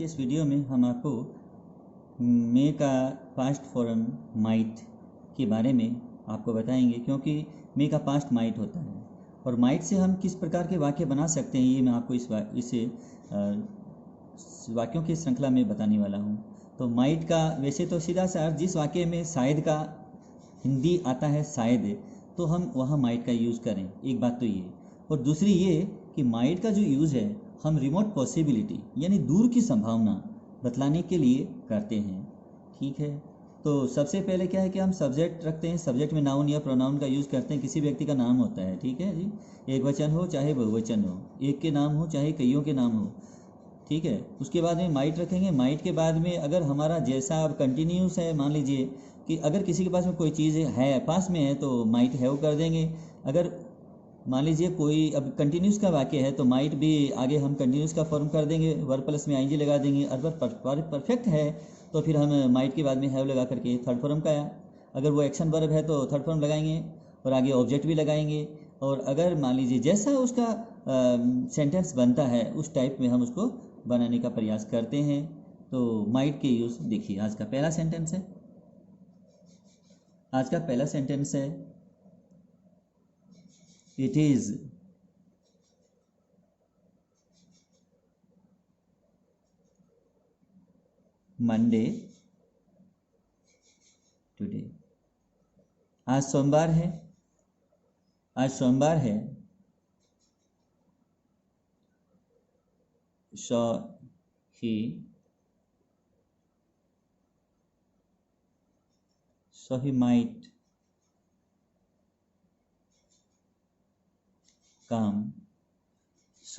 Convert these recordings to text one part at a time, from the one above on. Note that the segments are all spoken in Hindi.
के इस वीडियो में हम आपको मे का पास्ट फॉर्म माइट के बारे में आपको बताएंगे, क्योंकि मे का पास्ट माइट होता है और माइट से हम किस प्रकार के वाक्य बना सकते हैं ये मैं आपको इस वाक्यों की श्रृंखला में बताने वाला हूँ। तो माइट का वैसे तो सीधा सा अर्थ जिस वाक्य में शायद का हिंदी आता है शायद, तो हम वहाँ माइट का यूज़ करें। एक बात तो ये, और दूसरी ये कि माइट का जो यूज़ है हम रिमोट पॉसिबिलिटी यानी दूर की संभावना बतलाने के लिए करते हैं। ठीक है, तो सबसे पहले क्या है कि हम सब्जेक्ट रखते हैं। सब्जेक्ट में नाउन या प्रोनाउन का यूज़ करते हैं। किसी व्यक्ति का नाम होता है, ठीक है जी, एक वचन हो चाहे बहुवचन हो, एक के नाम हो चाहे कईयों के नाम हो, ठीक है। उसके बाद में माइट रखेंगे। माइट के बाद में अगर हमारा जैसा अब कंटिन्यूस है, मान लीजिए कि अगर किसी के पास में कोई चीज़ है पास में है तो माइट हैव कर देंगे। अगर मान लीजिए कोई अब कंटिन्यूस का वाक्य है तो माइट भी आगे हम कंटिन्यूस का फॉर्म कर देंगे, वर्ब प्लस में आईएनजी लगा देंगे। अगर परफेक्ट है तो फिर हम माइट के बाद में हैव लगा करके थर्ड फॉर्म का, अगर वो एक्शन वर्ब है तो थर्ड फॉर्म लगाएंगे और आगे ऑब्जेक्ट भी लगाएंगे। और अगर मान लीजिए जैसा उसका सेंटेंस बनता है उस टाइप में हम उसको बनाने का प्रयास करते हैं। तो माइट के यूज़ देखिए, आज का पहला सेंटेंस है, इट इज़ मंडे टुडे। आज सोमवार है, सो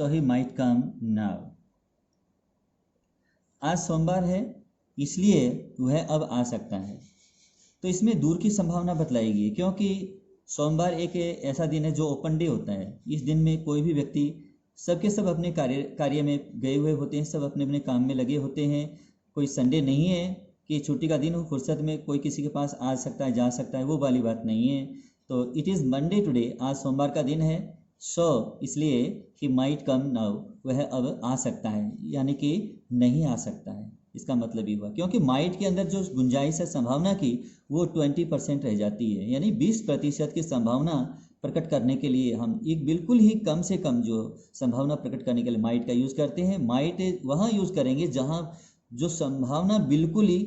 he might come now। आज सोमवार है इसलिए वह अब आ सकता है। तो इसमें दूर की संभावना बतलाएगी, क्योंकि सोमवार एक ऐसा दिन है जो ओपन डे होता है। इस दिन में कोई भी व्यक्ति सबके सब अपने कार्य में गए हुए होते हैं, सब अपने अपने काम में लगे होते हैं। कोई संडे नहीं है कि छुट्टी का दिन हो, फुर्सत में कोई किसी के पास आ सकता है जा सकता है, वो वाली बात नहीं है। तो इट इज़ मंडे टुडे, आज सोमवार का दिन है। सो इसलिए ही माइट कम नाउ, वह अब आ सकता है, यानी कि नहीं आ सकता है। इसका मतलब ये हुआ क्योंकि माइट के अंदर जो गुंजाइश है संभावना की वो 20% रह जाती है, यानी 20% की संभावना प्रकट करने के लिए हम एक बिल्कुल ही कम से कम जो संभावना प्रकट करने के लिए माइट का यूज़ करते हैं। माइट वहाँ यूज़ करेंगे जहाँ जो संभावना बिल्कुल ही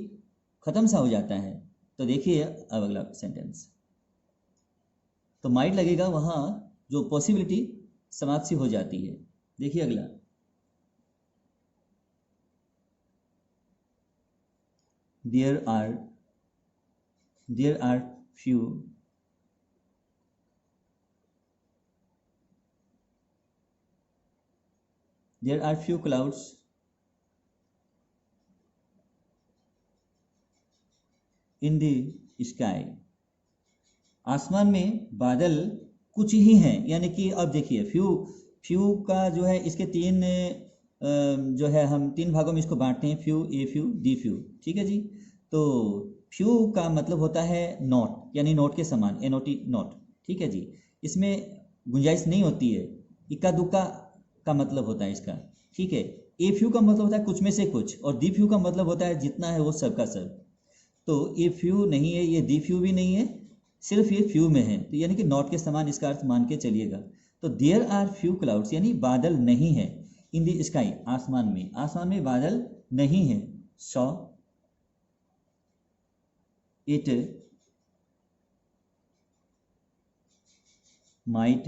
ख़त्म सा हो जाता है। तो देखिए अब अगला सेंटेंस, तो माइट लगेगा वहाँ जो पॉसिबिलिटी समाप्त सी हो जाती है। देखिए अगला, there are few clouds in the sky। आसमान में बादल कुछ ही हैं, यानी कि अब देखिए फ्यू का जो है इसके तीन जो है हम तीन भागों में इसको बांटते हैं, few, a few, D few, ठीक है जी। तो फ्यू का मतलब होता है नॉट, यानी नोट के समान, एनओटी नॉट, ठीक है जी। इसमें गुंजाइश नहीं होती है, इक्का दुक्का का मतलब होता है इसका, ठीक है। ए फ्यू का मतलब होता है कुछ में से कुछ, और डी फ्यू का मतलब होता है जितना है वो सब का सब। तो ये फ्यू नहीं है, ये डी फ्यू भी नहीं है, सिर्फ ये फ्यू में है, तो यानी कि नॉट के समान इसका अर्थ मान के चलिएगा। तो देयर आर फ्यू क्लाउड्स यानी बादल नहीं है, इन द स्काई आसमान में बादल नहीं है। So it might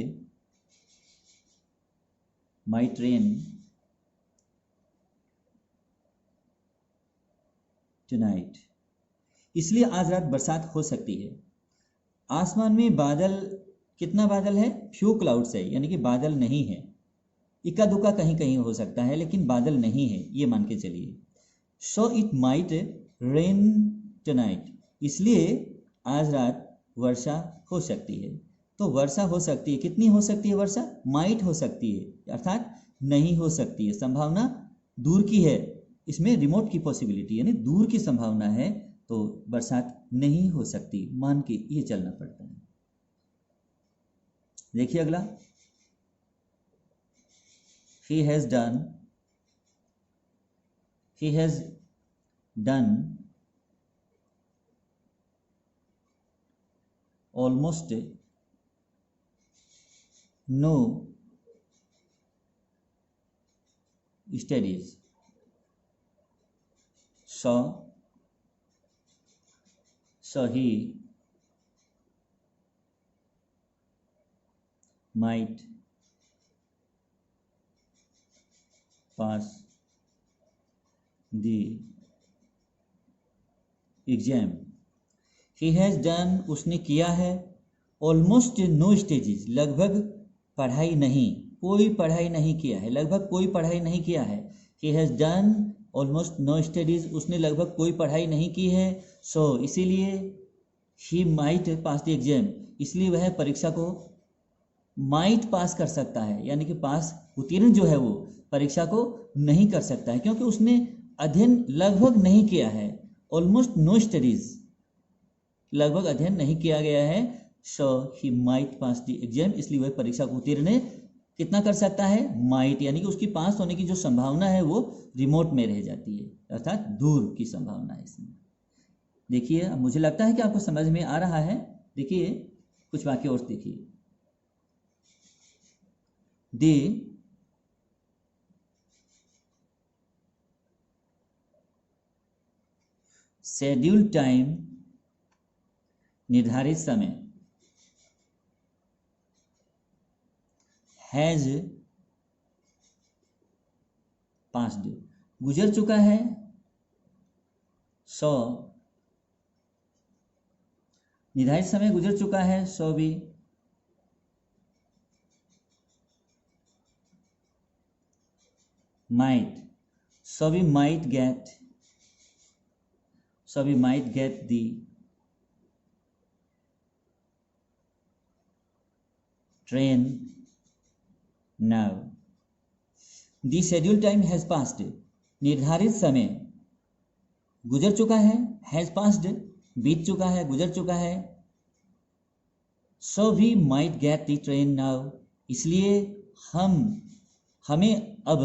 rain tonight, इसलिए आज रात बरसात हो सकती है। आसमान में बादल, कितना बादल है, फ्यू क्लाउड्स है, यानी कि बादल नहीं है। इक्का दुक्का कहीं कहीं हो सकता है लेकिन बादल नहीं है, ये मान के चलिए। So it might rain tonight, इसलिए आज रात वर्षा हो सकती है। तो वर्षा हो सकती है, कितनी हो सकती है वर्षा, माइट हो सकती है, अर्थात नहीं हो सकती है, संभावना दूर की है। इसमें रिमोट की पॉसिबिलिटी यानी दूर की संभावना है, तो बरसात नहीं हो सकती मान के ये चलना पड़ता है। देखिए अगला, he has done he has done almost no studies, so he might pass the exam. He has done, उसने किया है, ऑलमोस्ट नो स्टेजेस, लगभग पढ़ाई नहीं, कोई पढ़ाई नहीं किया है, लगभग कोई पढ़ाई नहीं किया है। He has done almost no studies, उसने लगभग कोई पढ़ाई नहीं की है। सो इसीलिए he might pass the exam, इसलिए वह परीक्षा को माइट पास कर सकता है, यानी कि पास उत्तीर्ण जो है वो परीक्षा को नहीं कर सकता है, क्योंकि उसने अध्ययन लगभग नहीं किया है। ऑलमोस्ट नो स्टडीज, लगभग अध्ययन नहीं किया गया है। So he might pass the exam, इसलिए वह परीक्षा को उत्तीर्ण कितना कर सकता है, माइट, यानी कि उसकी पास होने की जो संभावना है वो रिमोट में रह जाती है, अर्थात दूर की संभावना है इसमें। देखिए, अब मुझे लगता है कि आपको समझ में आ रहा है। देखिए कुछ वाक्य और देखिए। दे शेड्यूल टाइम, निर्धारित समय, हैज पास्ड, गुजर चुका है। सो निर्धारित समय गुजर चुका है, सो भी might, so we might get, the train now. The scheduled time has passed, निर्धारित समय गुजर चुका है, has passed बीत चुका है, गुजर चुका है। So we might get the train now, इसलिए हमें अब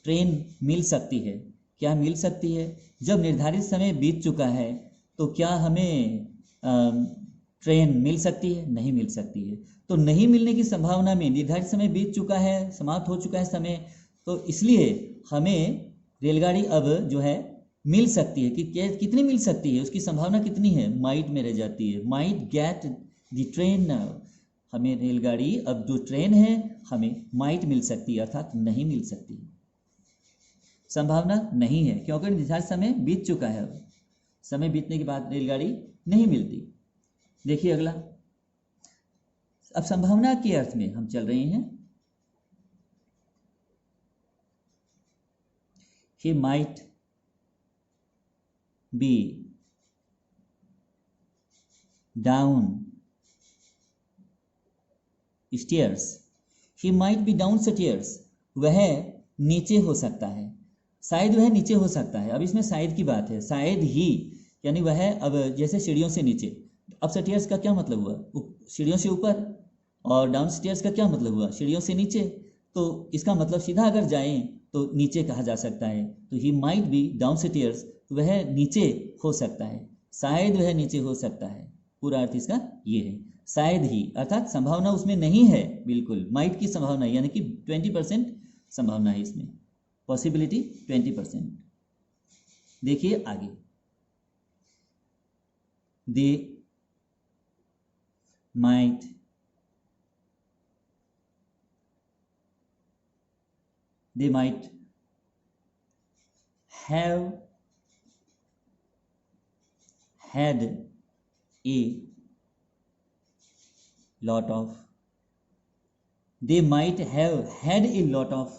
ट्रेन मिल सकती है। क्या मिल सकती है? जब निर्धारित समय बीत चुका है तो क्या हमें ट्रेन मिल सकती है? नहीं मिल सकती है। तो नहीं मिलने की संभावना में, निर्धारित समय बीत चुका है, समाप्त हो चुका है समय, तो इसलिए हमें रेलगाड़ी अब जो है मिल सकती है। कि कितनी मिल सकती है, उसकी संभावना कितनी है, माइट में रह जाती है। Might get the train now, हमें रेलगाड़ी, अब जो ट्रेन है हमें माइट मिल सकती है, अर्थात नहीं मिल सकती, संभावना नहीं है, क्योंकि निर्धारित समय बीत चुका है। अब समय बीतने के बाद रेलगाड़ी नहीं मिलती। देखिए अगला, अब संभावना के अर्थ में हम चल रहे हैं। He might be down stairs, he might be down stairs, वह नीचे हो सकता है, शायद वह नीचे हो सकता है। अब इसमें शायद की बात है, शायद ही, यानी वह अब जैसे सीढ़ियों से नीचे, अप स्टेयर्स का क्या मतलब हुआ, सीढ़ियों से ऊपर, और डाउन स्टेयर्स का क्या मतलब हुआ, सीढ़ियों से नीचे। तो इसका मतलब सीधा अगर जाएं तो नीचे कहा जा सकता है। तो he might be down stairs, वह नीचे हो सकता है, शायद वह नीचे हो सकता है। पूरा अर्थ इसका ये है, शायद ही, अर्थात संभावना उसमें नहीं है बिल्कुल, माइट की संभावना, यानी कि 20% संभावना है इसमें, पॉसिबिलिटी 20%। देखिए आगे, they might have had a lot of, they might have had a lot of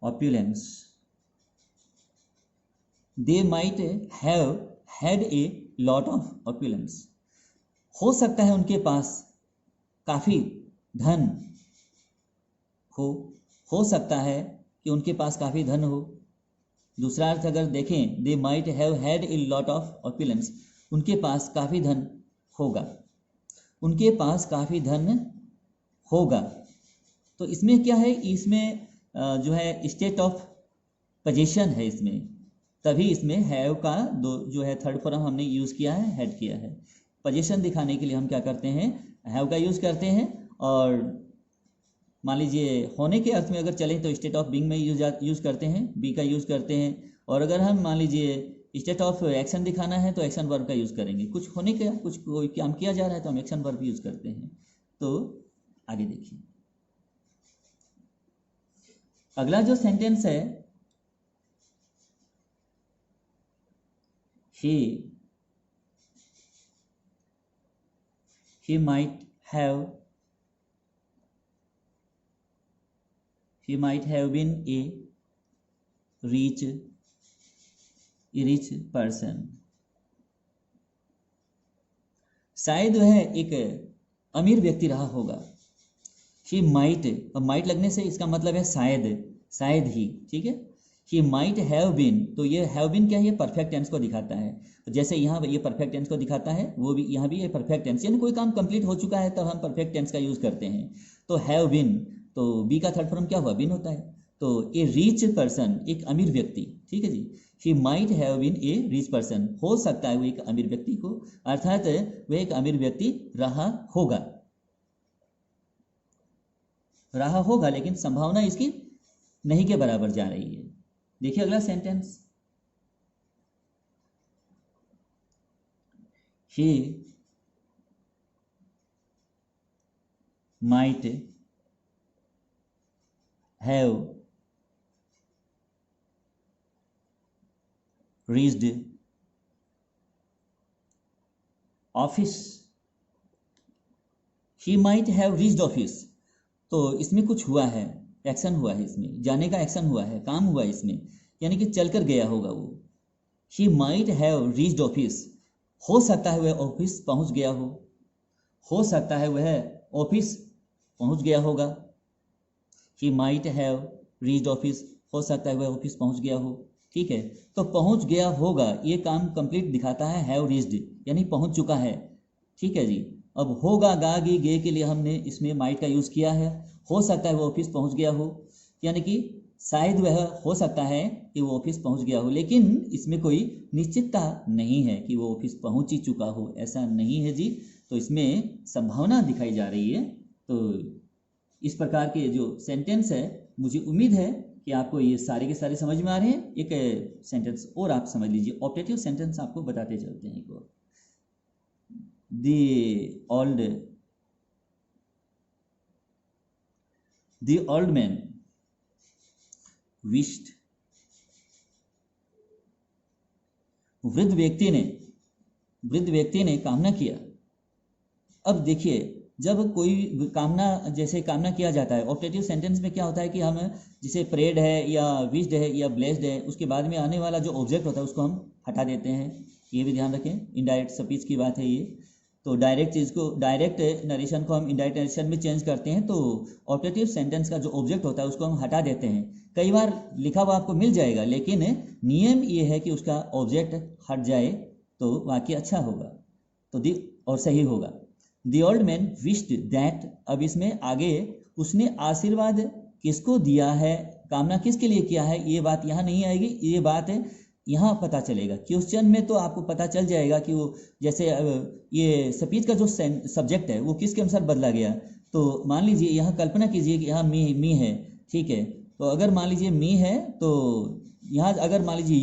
opulence, they might have had a lot of opulence, हो सकता है उनके पास काफ़ी धन हो सकता है कि उनके पास काफ़ी धन हो। दूसरा अर्थ अगर देखें, they might have had a lot of opulence, उनके पास काफ़ी धन होगा, उनके पास काफ़ी धन होगा। तो इसमें क्या है, इसमें जो है स्टेट ऑफ पोजीशन है इसमें, तभी इसमें हैव का दो जो है थर्ड फॉर्म हमने यूज़ किया है, हैड किया है। पोजीशन दिखाने के लिए हम क्या करते हैं, हैव का यूज़ करते हैं। और मान लीजिए होने के अर्थ में अगर चलें तो स्टेट ऑफ बीइंग में यूज़ करते हैं, बी का यूज़ करते हैं। और अगर हम मान लीजिए स्टेट ऑफ एक्शन दिखाना है तो एक्शन वर्ब का यूज़ करेंगे। कुछ होने का कुछ कोई काम किया जा रहा है तो हम एक्शन वर्ब यूज़ करते हैं। तो आगे देखिए, अगला जो सेंटेंस है, he might have been a rich person। शायद वह एक अमीर व्यक्ति रहा होगा। ही माइट, अब माइट लगने से इसका मतलब है शायद ही, ठीक है। ही माइट हैव बीन, तो ये हैव बीन क्या है, ये परफेक्ट टेंस को दिखाता है। जैसे यहाँ ये परफेक्ट टेंस को दिखाता है, वो भी यहाँ भी ये परफेक्ट टेंस, यानी कोई काम कंप्लीट हो चुका है तब हम परफेक्ट टेंस का यूज़ करते हैं। तो हैव बीन, तो बी का थर्ड फॉर्म क्या हुआ, बीन होता है। तो ए रिच पर्सन, एक अमीर व्यक्ति, ठीक है जी। He might have been a rich person, हो सकता है वो एक अमीर व्यक्ति को, अर्थात वह एक अमीर व्यक्ति रहा होगा, लेकिन संभावना इसकी नहीं के बराबर जा रही है। देखिए अगला sentence, he might have reached office। he might have reached office, तो इसमें कुछ हुआ है, एक्शन हुआ है, इसमें जाने का एक्शन हुआ है, काम हुआ है इसमें, यानी कि चलकर गया होगा वो। he might have reached office, हो सकता है वह ऑफिस पहुंच गया हो सकता है वह ऑफिस पहुंच गया होगा। ही माइट हैव रीच्ड ऑफिस, हो सकता है वह ऑफिस पहुंच गया हो, ठीक है। तो पहुंच गया होगा ये काम कंप्लीट दिखाता है, हैव रीच्ड यानी पहुंच चुका है, ठीक है जी। अब होगा, गा गी गे के लिए हमने इसमें माइट का यूज़ किया है। हो सकता है वो ऑफिस पहुंच गया हो, यानी कि शायद वह हो सकता है कि वो ऑफिस पहुंच गया हो, लेकिन इसमें कोई निश्चितता नहीं है कि वो ऑफिस पहुंच ही चुका हो, ऐसा नहीं है जी। तो इसमें संभावना दिखाई जा रही है। तो इस प्रकार के जो सेंटेंस है, मुझे उम्मीद है कि आपको ये सारे के सारे समझ में आ रहे हैं। एक सेंटेंस और आप समझ लीजिए, ऑप्टेटिव सेंटेंस आपको बताते चलते हैं। The old man wished, वृद्ध व्यक्ति ने कामना किया। अब देखिए, जब कोई कामना किया जाता है, ऑप्टेटिव सेंटेंस में क्या होता है कि हम जिसे प्रेड है या विश्ड है या ब्लेस्ड है, उसके बाद में आने वाला जो ऑब्जेक्ट होता है उसको हम हटा देते हैं। ये भी ध्यान रखें, इनडायरेक्ट स्पीच की बात है ये। तो डायरेक्ट नरेशन को हम इनडायरेक्ट नरेशन में चेंज करते हैं। तो ऑप्टेटिव सेंटेंस का जो ऑब्जेक्ट होता है उसको हम हटा देते हैं। कई बार लिखा हुआ आपको मिल जाएगा, लेकिन नियम ये है कि उसका ऑब्जेक्ट हट जाए तो वाक्य अच्छा होगा, तो और सही होगा। The old man wished that, अब इसमें आगे उसने आशीर्वाद किसको दिया है, कामना किसके लिए किया है, ये बात यहाँ नहीं आएगी। ये बात यहाँ पता चलेगा। क्वेश्चन में तो आपको पता चल जाएगा कि वो जैसे ये स्पीच का जो सब्जेक्ट है वो किसके अनुसार बदला गया। तो मान लीजिए यहाँ कल्पना कीजिए कि यहाँ मी है, ठीक है। तो अगर मान लीजिए मी है तो यहाँ अगर मान लीजिए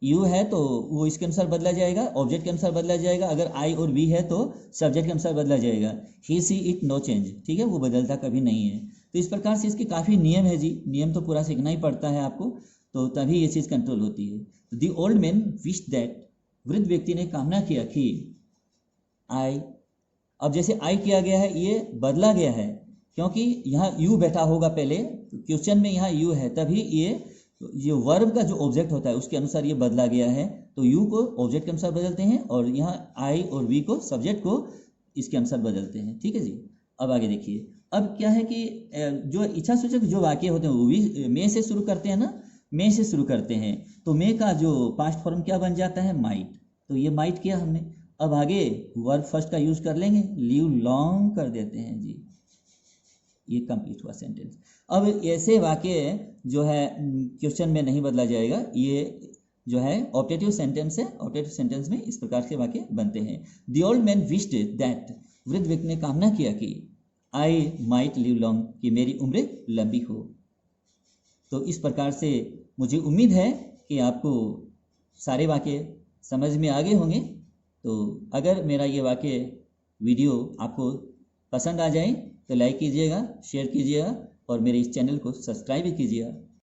यू है तो वो इसके अनुसार बदला जाएगा, ऑब्जेक्ट के अनुसार बदला जाएगा। अगर आई और वी है तो सब्जेक्ट के अनुसार बदला जाएगा। ही सी इट नो चेंज, ठीक है, वो बदलता कभी नहीं है। तो इस प्रकार से इसके काफ़ी नियम है जी, नियम तो पूरा सीखना ही पड़ता है आपको, तो तभी ये चीज़ कंट्रोल होती है। The old man wish that, वृद्ध व्यक्ति ने कामना किया कि आई, अब जैसे आई किया गया है ये बदला गया है क्योंकि यहाँ यू बैठा होगा पहले, क्वेश्चन में यहाँ यू है, तभी ये वर्ब का जो ऑब्जेक्ट होता है उसके अनुसार ये बदला गया है। तो यू को ऑब्जेक्ट के अनुसार बदलते हैं और यहाँ आई और वी को सब्जेक्ट को इसके अनुसार बदलते हैं, ठीक है जी। अब आगे देखिए, अब क्या है कि जो इच्छा सूचक जो वाक्य होते हैं वो भी मे से शुरू करते हैं ना, मे से शुरू करते हैं। तो मे का जो पास्ट फॉर्म क्या बन जाता है, माइट। तो ये माइट किया हमने। अब आगे वर्ब फर्स्ट का यूज कर लेंगे, लिव लॉन्ग कर देते हैं जी। ये कंप्लीट हुआ सेंटेंस। अब ऐसे वाक्य जो है क्वेश्चन में नहीं बदला जाएगा, ये जो है ऑप्टेटिव सेंटेंस है। ऑप्टेटिव सेंटेंस में इस प्रकार के वाक्य बनते हैं। The old man wished that, वृद्ध व्यक्ति ने कामना किया कि आई माइट लिव लॉन्ग, कि मेरी उम्र लंबी हो। तो इस प्रकार से मुझे उम्मीद है कि आपको सारे वाक्य समझ में आ गए होंगे। तो अगर मेरा ये वाक्य वीडियो आपको पसंद आ जाए तो लाइक कीजिएगा, शेयर कीजिएगा और मेरे इस चैनल को सब्सक्राइब भी कीजिएगा।